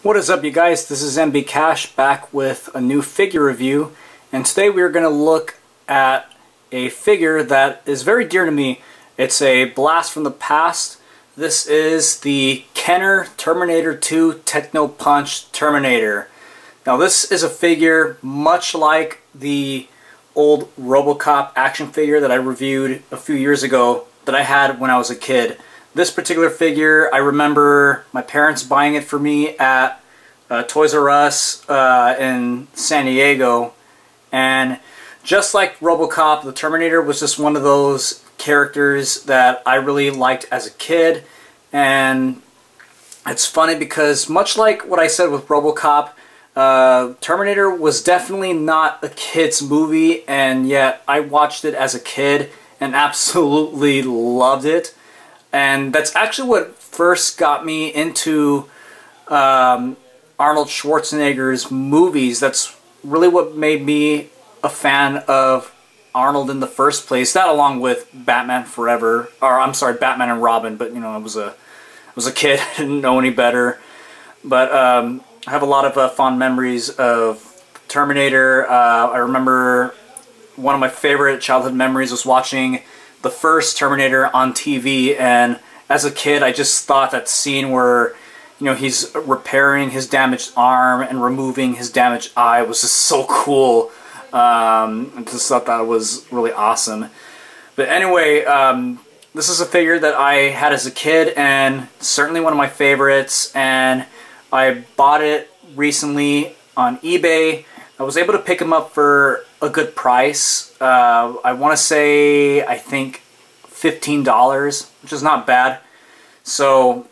What is up, you guys? This is MB Cash back with a new figure review, and today we are going to look at a figure that is very dear to me. It's a blast from the past. This is the Kenner Terminator 2 Techno Punch Terminator. Now this is a figure much like the old RoboCop action figure that I reviewed a few years ago that I had when I was a kid. This particular figure, I remember my parents buying it for me at Toys R Us in San Diego, and just like RoboCop, the Terminator was just one of those characters that I really liked as a kid. And it's funny because much like what I said with RoboCop, Terminator was definitely not a kid's movie, and yet I watched it as a kid and absolutely loved it. And that's actually what first got me into Arnold Schwarzenegger's movies. That's really what made me a fan of Arnold in the first place. That, along with Batman Forever, or I'm sorry, Batman and Robin. But you know, I was a kid, I didn't know any better. But I have a lot of fond memories of Terminator. I remember one of my favorite childhood memories was watching the first Terminator on TV, and as a kid I just thought that scene where, you know, he's repairing his damaged arm and removing his damaged eye was just so cool. I just thought that was really awesome. But anyway, this is a figure that I had as a kid and certainly one of my favorites, and I bought it recently on eBay. I was able to pick him up for a good price. I want to say, I think $15, which is not bad. So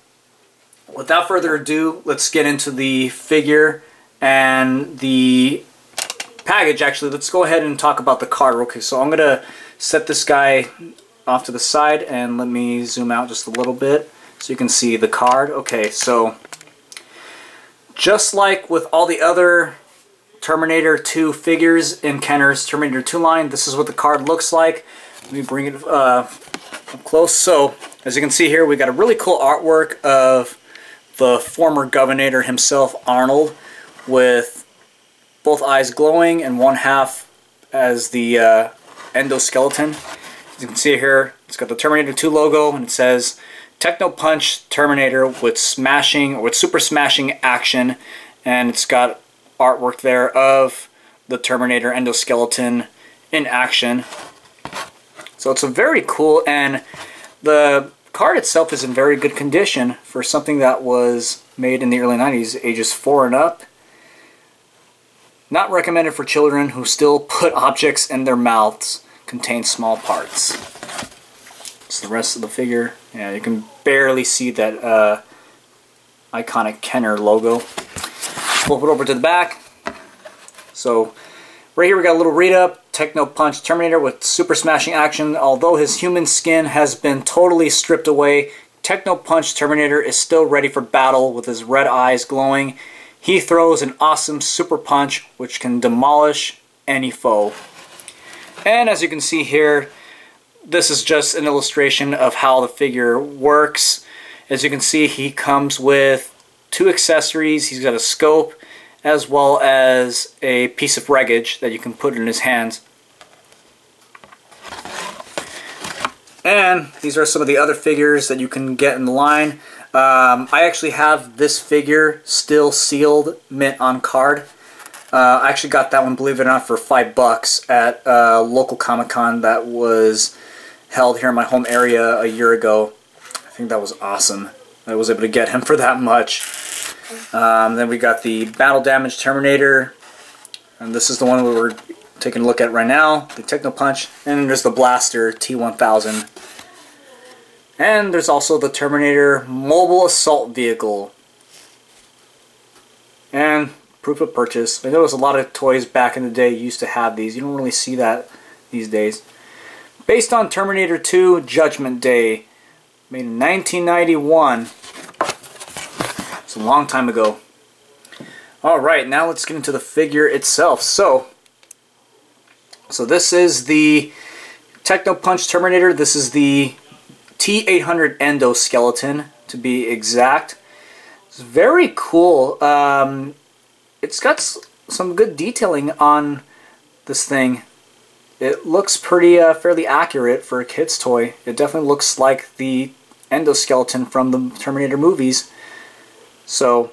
without further ado, let's get into the figure and the package. Actually, let's go ahead and talk about the card. Okay, so I'm going to set this guy off to the side and let me zoom out just a little bit so you can see the card. Okay, so just like with all the other Terminator 2 figures in Kenner's Terminator 2 line, this is what the card looks like. Let me bring it up close. So as you can see here, we got a really cool artwork of the former Governor himself, Arnold, with both eyes glowing and one half as the endoskeleton. As you can see here, it's got the Terminator 2 logo, and it says Techno Punch Terminator with smashing, or with super smashing action, and it's got artwork there of the Terminator endoskeleton in action. So it's a very cool, and the card itself is in very good condition for something that was made in the early 90s, ages 4 and up. Not recommended for children who still put objects in their mouths. Contains small parts. It's the rest of the figure. Yeah, you can barely see that iconic Kenner logo. Flip it over to the back. So right here we got a little read up. Techno Punch Terminator with super smashing action. Although his human skin has been totally stripped away, Techno Punch Terminator is still ready for battle with his red eyes glowing. He throws an awesome super punch which can demolish any foe. And as you can see here, this is just an illustration of how the figure works. As you can see, he comes with 2 accessories. He's got a scope as well as a piece of wreckage that you can put in his hands. And these are some of the other figures that you can get in the line. I actually have this figure still sealed, mint on card. I actually got that one, believe it or not, for $5 at a local Comic-Con that was held here in my home area a year ago. I think that was awesome. I was able to get him for that much. Then we got the Battle Damage Terminator, and this is the one we're taking a look at right now, the Techno Punch. And then there's the Blaster T-1000. And there's also the Terminator Mobile Assault Vehicle. And proof of purchase. I know there's a lot of toys back in the day used to have these. You don't really see that these days. Based on Terminator 2 Judgment Day, made in 1991. It's a long time ago. Alright, now let's get into the figure itself. So this is the Techno Punch Terminator. This is the T-800 Endoskeleton, to be exact. It's very cool. It's got some good detailing on this thing. It looks pretty fairly accurate for a kid's toy. It definitely looks like the endoskeleton from the Terminator movies. So,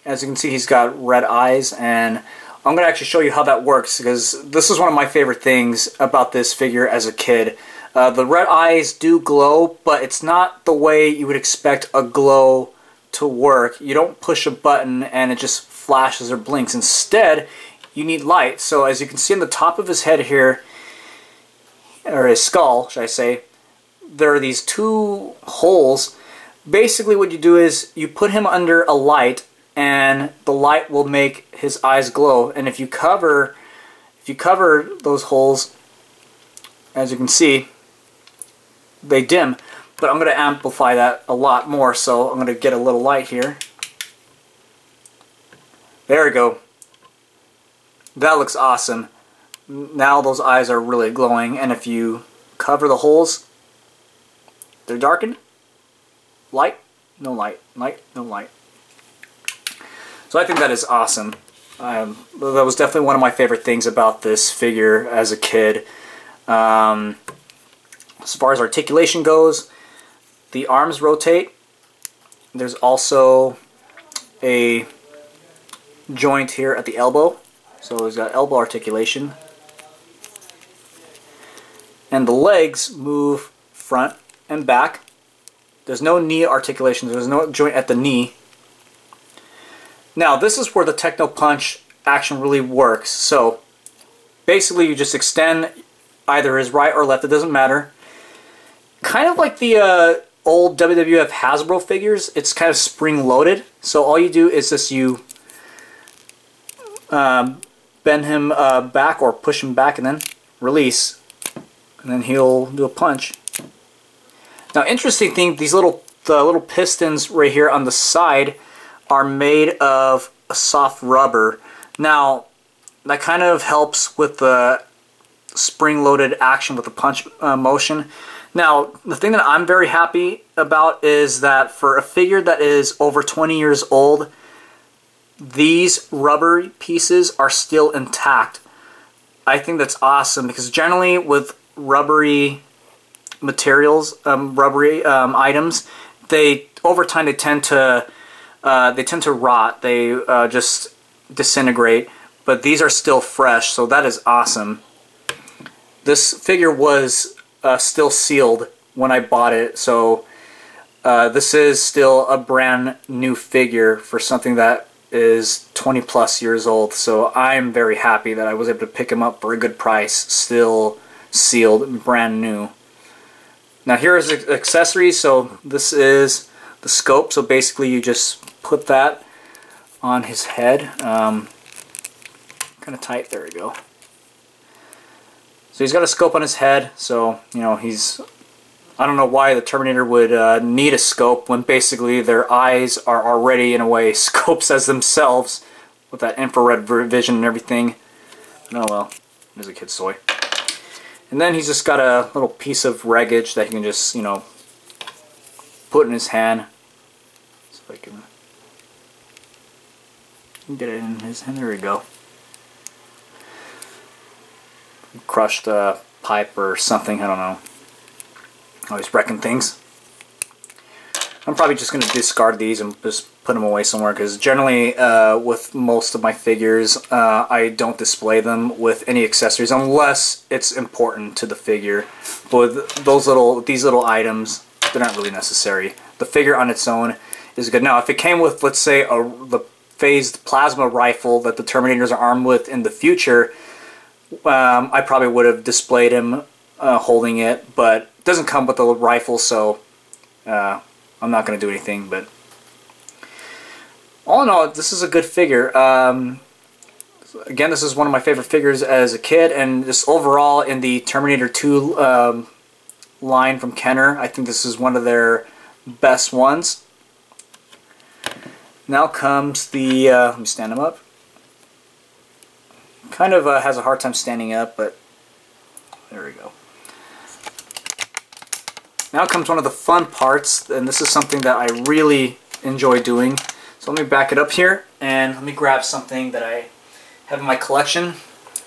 as you can see, he's got red eyes, and I'm going to actually show you how that works, because this is one of my favorite things about this figure as a kid. The red eyes do glow, but it's not the way you would expect a glow to work. You don't push a button and it just flashes or blinks. Instead, you need light. So as you can see on the top of his head here, or his skull, should I say, there are these two holes. Basically what you do is you put him under a light, and the light will make his eyes glow. And if you cover those holes, as you can see, they dim. But I'm going to amplify that a lot more, so I'm going to get a little light here. There we go. That looks awesome. Now those eyes are really glowing, and if you cover the holes, they're darkened. Light, no light. Light, no light. So I think that is awesome. That was definitely one of my favorite things about this figure as a kid. As far as articulation goes, the arms rotate. There's also a joint here at the elbow. So he's got elbow articulation. And the legs move front and back. There's no knee articulation. There's no joint at the knee. Now this is where the Techno Punch action really works. So basically you just extend either his right or left, it doesn't matter. Kind of like the old WWF Hasbro figures, it's kind of spring-loaded. So all you do is just you bend him back or push him back and then release. And then he'll do a punch. Now interesting thing, the little pistons right here on the side are made of a soft rubber. Now that kind of helps with the spring-loaded action with the punch motion. Now the thing that I'm very happy about is that for a figure that is over 20 years old, these rubber pieces are still intact. I think that's awesome, because generally with rubbery materials, items, they over time they tend to rot. They just disintegrate. But these are still fresh, so that is awesome. This figure was still sealed when I bought it, so this is still a brand new figure for something that is 20 plus years old. So I'm very happy that I was able to pick him up for a good price, still sealed, brand new. Now here is the accessories. So this is the scope. So basically you just put that on his head, kind of tight. There we go. So he's got a scope on his head. So you know I don't know why the Terminator would need a scope when basically their eyes are already in a way scopes as themselves with that infrared vision and everything. Oh well, there's a kid's toy. And then he's just got a little piece of wreckage that he can just, put in his hand. So if I can get it in his hand. There we go. Crushed pipe or something, I don't know. Always wrecking things. I'm probably just going to discard these and just put them away somewhere, because generally with most of my figures I don't display them with any accessories unless it's important to the figure. But with these little items, they're not really necessary. The figure on its own is good. Now if it came with, let's say, the phased plasma rifle that the Terminators are armed with in the future, I probably would have displayed him holding it, but it doesn't come with the rifle, so I'm not going to do anything. But all in all, this is a good figure. Again, this is one of my favorite figures as a kid, and just overall in the Terminator 2 line from Kenner, I think this is one of their best ones. Now comes the, let me stand him up. Kind of has a hard time standing up, but there we go. Now comes one of the fun parts, and this is something that I really enjoy doing. So let me back it up here and let me grab something that I have in my collection.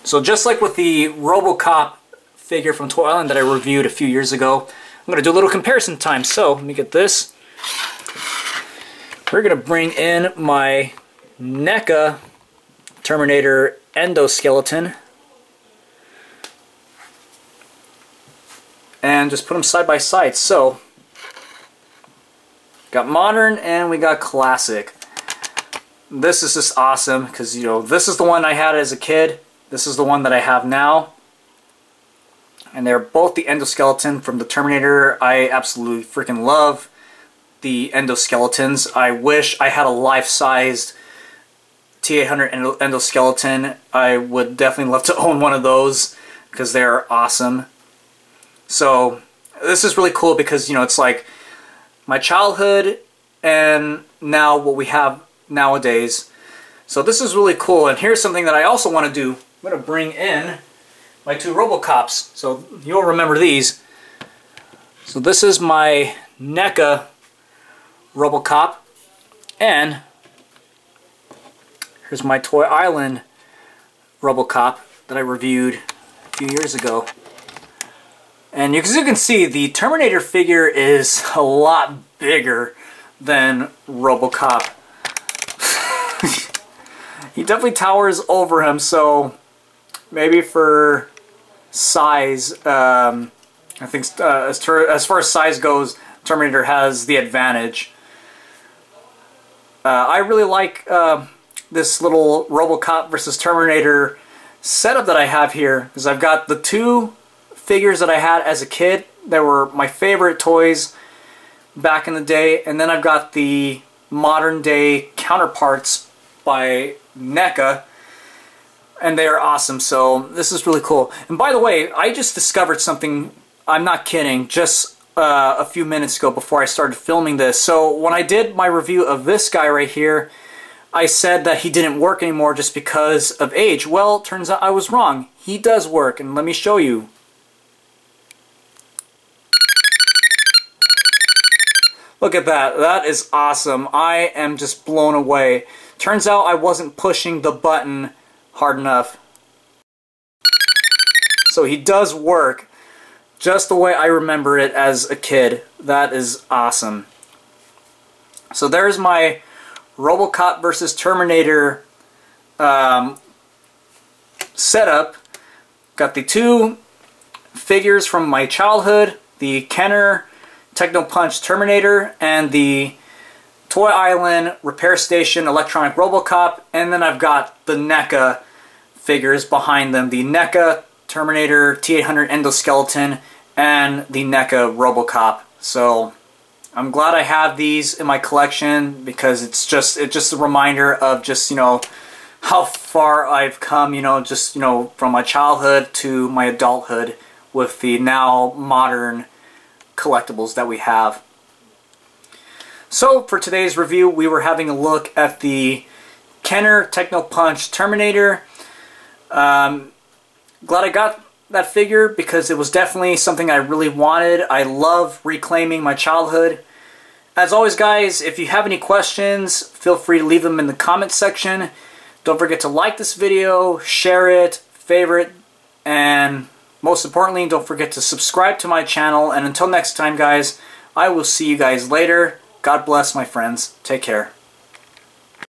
So just like with the RoboCop figure from Toy Island that I reviewed a few years ago, I'm going to do a little comparison time. So let me get this. We're going to bring in my NECA Terminator Endoskeleton and just put them side by side. So got modern and we got classic. This is just awesome because, you know, this is the one I had as a kid. This is the one that I have now. And they're both the endoskeleton from the Terminator. I absolutely freaking love the endoskeletons. I wish I had a life-sized T-800 endoskeleton. I would definitely love to own one of those because they're awesome. So this is really cool because, you know, it's like my childhood and now what we have nowadays. So this is really cool. And here's something that I also want to do. I'm going to bring in my two RoboCops. So you'll remember these. So this is my NECA RoboCop, and here's my Toy Island RoboCop that I reviewed a few years ago. And as you can see, the Terminator figure is a lot bigger than RoboCop. He definitely towers over him, so maybe for size, I think as far as size goes, Terminator has the advantage. I really like this little RoboCop versus Terminator setup that I have here, because I've got the two figures that I had as a kid that were my favorite toys back in the day, and then I've got the modern day counterparts by NECA, and they are awesome. So this is really cool. And by the way, I just discovered something, I'm not kidding, just a few minutes ago before I started filming this. So when I did my review of this guy right here, I said that he didn't work anymore just because of age. Well, turns out I was wrong. He does work, and let me show you. Look at that. That is awesome. I am just blown away. Turns out I wasn't pushing the button hard enough. So he does work just the way I remember it as a kid. That is awesome. So there's my RoboCop versus Terminator setup. Got the two figures from my childhood, the Kenner Techno Punch Terminator and the Toy Island Repair Station Electronic RoboCop, and then I've got the NECA figures behind them, the NECA Terminator T-800 Endoskeleton and the NECA RoboCop. So I'm glad I have these in my collection because it's just a reminder of just, you know, how far I've come, you know, just, you know, from my childhood to my adulthood with the now modern collectibles that we have. So for today's review, we were having a look at the Kenner Techno Punch Terminator. Glad I got that figure because it was definitely something I really wanted. I love reclaiming my childhood. As always, guys, if you have any questions, feel free to leave them in the comment section. Don't forget to like this video, share it, favorite, and most importantly, don't forget to subscribe to my channel. And until next time, guys, I will see you guys later. God bless, my friends. Take care.